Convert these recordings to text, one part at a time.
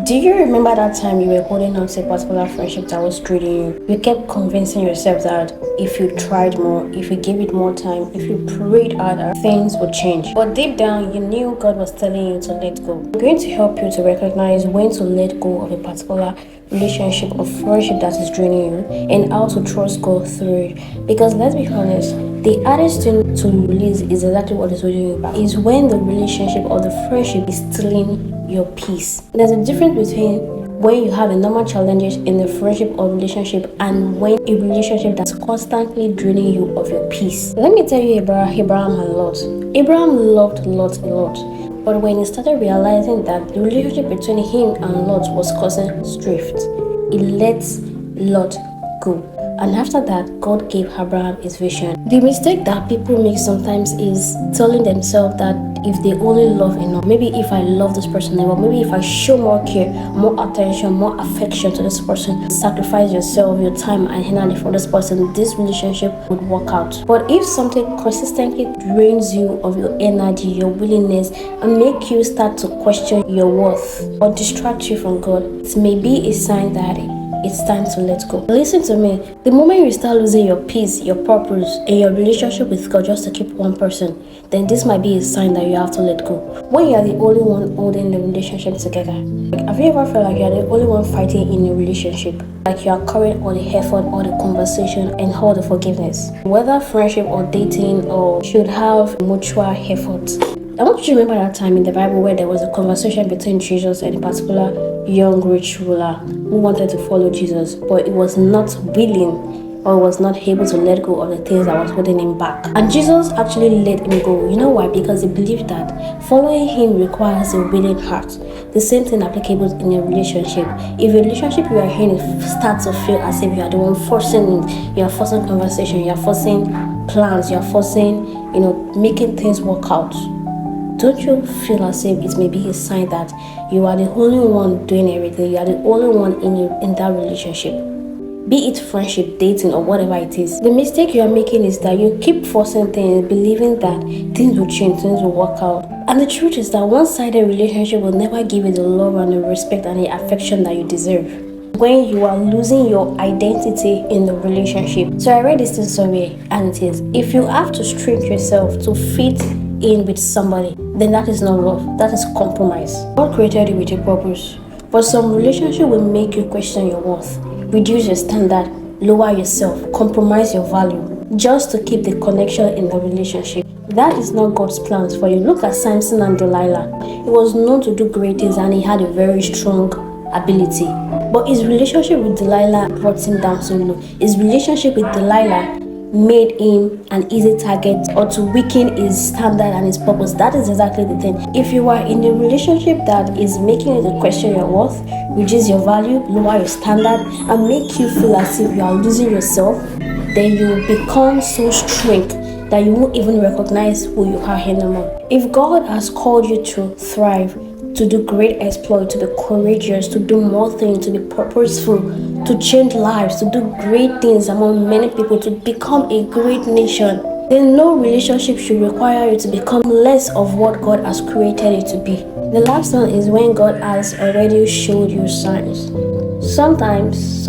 Do you remember that time you were holding on to a particular friendship that was draining you? You kept convincing yourself that if you tried more, if you gave it more time, if you prayed harder, things would change. But deep down, you knew God was telling you to let go. I'm going to help you to recognize when to let go of a particular relationship or friendship that is draining you and how to trust God through it. Because let's be honest, the hardest thing to release is exactly what is holding you back. Is when the relationship or the friendship is stealing your peace. There's a difference between when you have a normal challenges in a friendship or relationship and when a relationship that's constantly draining you of your peace. Let me tell you about Abraham a lot. Abraham loved Lot a lot. But when he started realizing that the relationship between him and Lot was causing strife, he let Lot go. And after that, God gave Abraham his vision. The mistake that people make sometimes is telling themselves that if they only love enough, maybe if I love this person enough, maybe if I show more care, more attention, more affection to this person, sacrifice yourself, your time and energy for this person, this relationship would work out. But if something consistently drains you of your energy, your willingness, and make you start to question your worth or distract you from God, it may be a sign that it's time to let go. Listen to me. The moment you start losing your peace, your purpose, and your relationship with God just to keep one person, then this might be a sign that you have to let go. When you are the only one holding the relationship together, have you ever felt like you are the only one fighting in a relationship? Like you are carrying all the effort, all the conversation, and all the forgiveness. Whether friendship or dating or should have mutual effort. I want you to remember that time in the Bible where there was a conversation between Jesus and a particular young rich ruler who wanted to follow Jesus, but he was not willing or was not able to let go of the things that was holding him back. And Jesus actually let him go. You know why? Because he believed that following him requires a willing heart. The same thing applicable in a relationship. If a relationship you are in starts to feel as if you are the one forcing it, you are forcing conversation, you are forcing plans, you are forcing, making things work out. Don't you feel as if it may be a sign that you are the only one doing everything, you are the only one in that relationship? Be it friendship, dating, or whatever it is. The mistake you are making is that you keep forcing things, believing that things will change, things will work out. And the truth is that one-sided relationship will never give you the love and the respect and the affection that you deserve. When you are losing your identity in the relationship. So I read this thing somewhere, and it is, if you have to shrink yourself to fit in with somebody, then that is not love, that is compromise. God created you with a purpose, but some relationship will make you question your worth, reduce your standard, lower yourself, compromise your value, just to keep the connection in the relationship. That is not God's plans for you. Look at Samson and Delilah. He was known to do great things and he had a very strong ability. But his relationship with Delilah brought him down so low. His relationship with Delilah made him an easy target or to weaken his standard and his purpose. That is exactly the thing. If you are in a relationship that is making you to question your worth, reduce your value, lower your standard, and make you feel as if you are losing yourself, then you will become so shrink that you won't even recognize who you are anymore. If God has called you to thrive, to do great exploit, to be courageous, to do more things, to be purposeful, to change lives, to do great things among many people, to become a great nation, then no relationship should require you to become less of what God has created you to be. The last one is when God has already showed you signs. Sometimes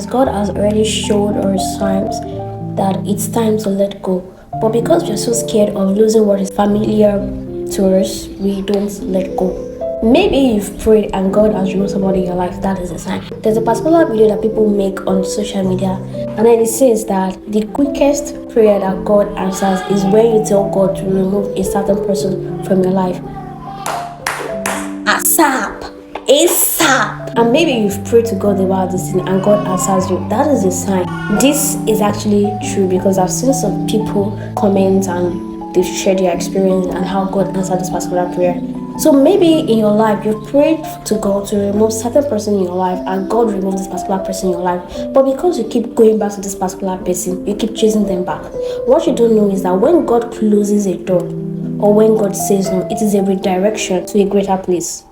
God has already showed us signs that it's time to let go. But because we're so scared of losing what is familiar to us, we don't let go. Maybe you've prayed and God has removed somebody in your life. That is a sign. There's a particular video that people make on social media, and then it says that the quickest prayer that God answers is when you tell God to remove a certain person from your life. ASAP. And maybe you've prayed to God about this thing and God answers you. That is a sign. This is actually true because I've seen some people comment and they've shared their experience and how God answered this particular prayer. So maybe in your life, you've prayed to God to remove certain person in your life and God removed this particular person in your life. But because you keep going back to this particular person, you keep chasing them back. What you don't know is that when God closes a door or when God says no, it is a redirection to a greater place.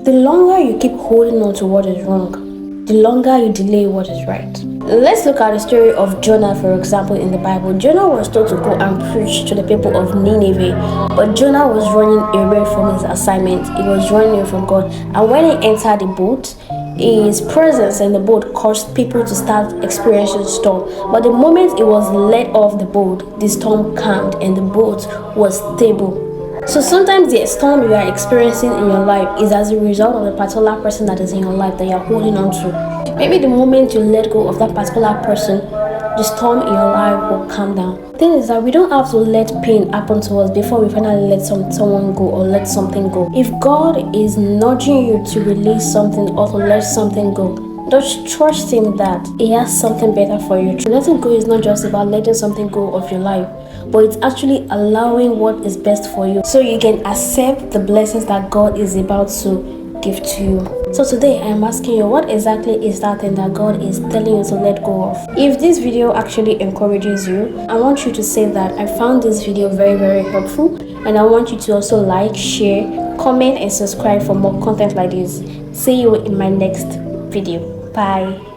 The longer you keep holding on to what is wrong, the longer you delay what is right. Let's look at the story of Jonah, for example, in the Bible. Jonah was told to go and preach to the people of Nineveh, but Jonah was running away from his assignment. He was running away from God. And when he entered the boat, his presence in the boat caused people to start experiencing storm. But the moment he was let off the boat, the storm calmed and the boat was stable. So sometimes the storm you are experiencing in your life is as a result of the particular person that is in your life that you are holding on to. Maybe the moment you let go of that particular person, the storm in your life will calm down. The thing is that we don't have to let pain happen to us before we finally let someone go or let something go. If God is nudging you to release something or to let something go, just trust Him that He has something better for you. Letting go is not just about letting something go of your life, but it's actually allowing what is best for you so you can accept the blessings that God is about to give to you. So today I am asking you, what exactly is that thing that God is telling you to let go of? If this video actually encourages you, I want you to say that I found this video very, very helpful, and I want you to also like, share, comment and subscribe for more content like this. See you in my next video. Bye.